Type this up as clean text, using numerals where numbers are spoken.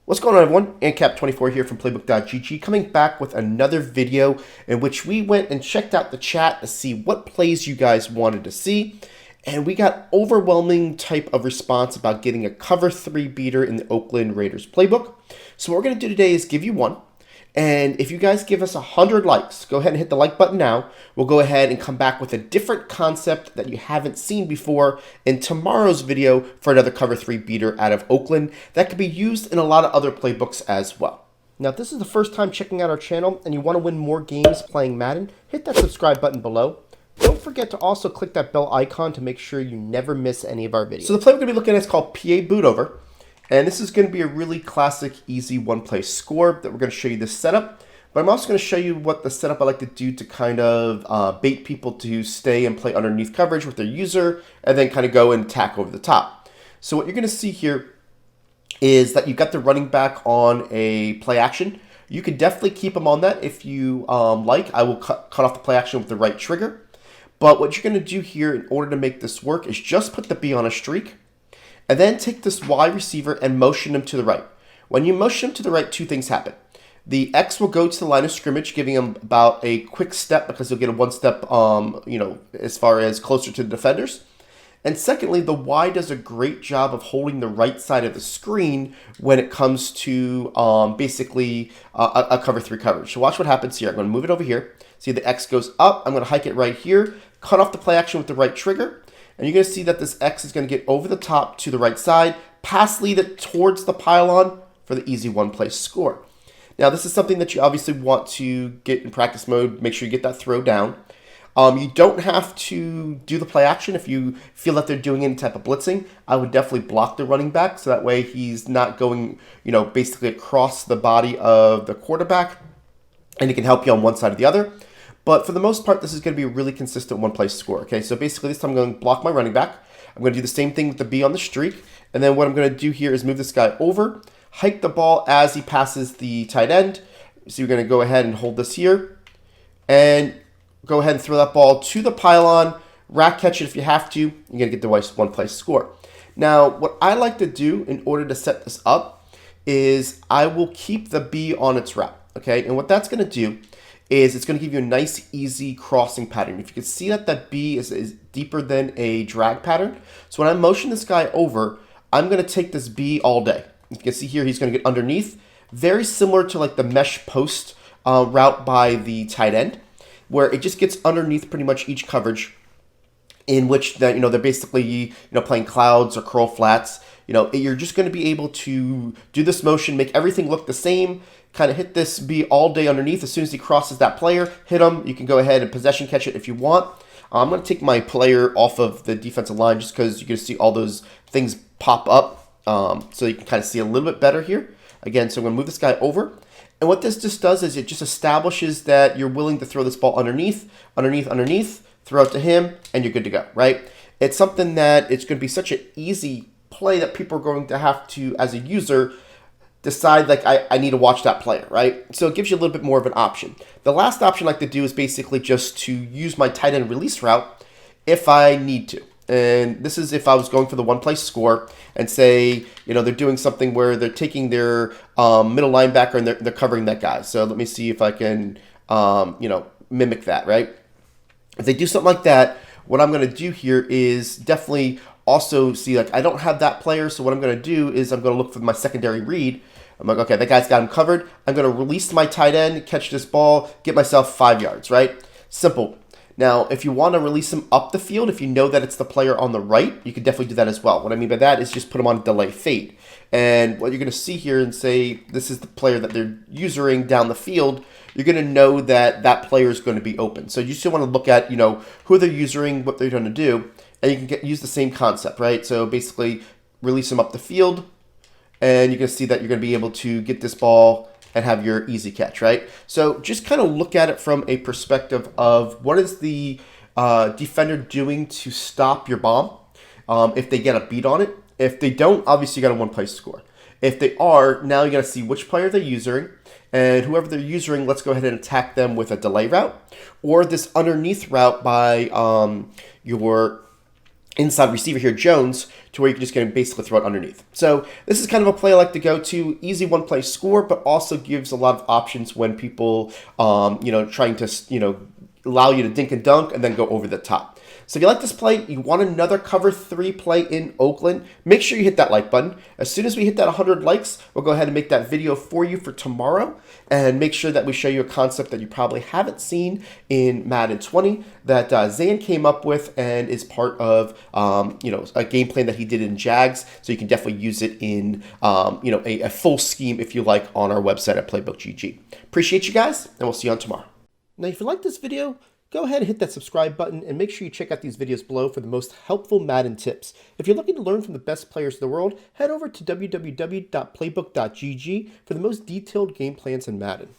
What's going on, everyone? ANCAP24 here from Playbook.gg, coming back with another video in which we went and checked out the chat to see what plays you guys wanted to see. And we got overwhelming type of response about getting a cover 3 beater in the Oakland Raiders playbook. So what we're going to do today is give you one. And if you guys give us 100 likes, go ahead and hit the like button now. We'll go ahead and come back with a different concept that you haven't seen before in tomorrow's video for another cover 3 beater out of Oakland that could be used in a lot of other playbooks as well. Now, if this is the first time checking out our channel and you want to win more games playing Madden, hit that subscribe button below. Don't forget to also click that bell icon to make sure you never miss any of our videos. So the play we're going to be looking at is called PA Boot Over. And this is going to be a really classic, easy one-play score that we're going to show you this setup. But I'm also going to show you what the setup I like to do to kind of bait people to stay and play underneath coverage with their user and then kind of go and attack over the top. So what you're going to see here is that you've got the running back on a play action. You can definitely keep him on that if you like. I will cut off the play action with the right trigger. But what you're going to do here in order to make this work is just put the B on a streak. And then take this Y receiver and motion him to the right. When you motion him to the right, two things happen. The X will go to the line of scrimmage, giving him about a quick step because he'll get a one step, as far as closer to the defenders. And secondly, the Y does a great job of holding the right side of the screen when it comes to basically a cover 3 coverage. So watch what happens here. I'm going to move it over here. See, the X goes up. I'm going to hike it right here. Cut off the play action with the right trigger. And you're going to see that this X is going to get over the top to the right side, pass lead it towards the pylon for the easy one-play score. Now, this is something that you obviously want to get in practice mode. Make sure you get that throw down. You don't have to do the play action if you feel that they're doing any type of blitzing. I would definitely block the running back so that way he's not going, basically across the body of the quarterback, and he can help you on one side or the other. But for the most part, this is going to be a really consistent one-play score. Okay, so basically this time I'm going to block my running back. I'm going to do the same thing with the B on the streak. And then what I'm going to do here is move this guy over, hike the ball as he passes the tight end. So you're going to go ahead and hold this here. And go ahead and throw that ball to the pylon. Rack catch it if you have to. You're going to get the one-play score. Now, what I like to do in order to set this up is I will keep the B on its route. Okay, and what that's going to do is it's going to give you a nice, easy crossing pattern. If you can see that that B is deeper than a drag pattern. So when I motion this guy over, I'm going to take this B all day. You can see here he's going to get underneath. Very similar to like the mesh post route by the tight end, where it just gets underneath pretty much each coverage in which they're basically playing clouds or curl flats. You're just going to be able to do this motion, make everything look the same, kind of hit this B all day underneath. As soon as he crosses that player, hit him. You can go ahead and possession catch it if you want. I'm going to take my player off of the defensive line just because you're going to see all those things pop up. So you can kind of see a little bit better here. Again, so I'm going to move this guy over. And what this just does is it just establishes that you're willing to throw this ball underneath, throw it to him, and you're good to go, right? It's something that it's going to be such an easy play that people are going to have to, as a user, decide like I need to watch that player, right? So it gives you a little bit more of an option. The last option I like to do is basically just to use my tight end release route if I need to. And this is if I was going for the one-play score and say, they're doing something where they're taking their middle linebacker and they're covering that guy. So let me see if I can, mimic that, right? If they do something like that, what I'm going to do here is definitely also see, like, I don't have that player, so what I'm going to do is I'm going to look for my secondary read. I'm like, okay, that guy's got him covered. I'm going to release my tight end, catch this ball, get myself 5 yards, right? Simple. Now, if you want to release him up the field, if you know that it's the player on the right, you can definitely do that as well. What I mean by that is just put him on a delay fade. And what you're going to see here and say, this is the player that they're using down the field, you're going to know that that player is going to be open. So you still want to look at, who they're using, what they're going to do, and you can use the same concept, right? So basically release him up the field, and you're going to see that you're going to be able to get this ball and have your easy catch, right? So just kind of look at it from a perspective of what is the defender doing to stop your bomb if they get a beat on it. If they don't, obviously you got a one-play score. If they are, now you got to see which player they're using, and whoever they're using, let's go ahead and attack them with a delay route or this underneath route by your inside receiver here, Jones, to where you can just get him basically throw it underneath. So this is kind of a play I like to go to. Easy one-play score, but also gives a lot of options when people, trying to, allow you to dink and dunk and then go over the top. So if you like this play, you want another cover 3 play in Oakland, make sure you hit that like button. As soon as we hit that 100 likes, we'll go ahead and make that video for you for tomorrow, and make sure that we show you a concept that you probably haven't seen in Madden 20 that Zan came up with and is part of a game plan that he did in Jags. So you can definitely use it in a full scheme if you like on our website at Playbook GG. Appreciate you guys, and we'll see you on tomorrow. Now, if you like this video, go ahead and hit that subscribe button and make sure you check out these videos below for the most helpful Madden tips. If you're looking to learn from the best players in the world, head over to www.playbook.gg for the most detailed game plans in Madden.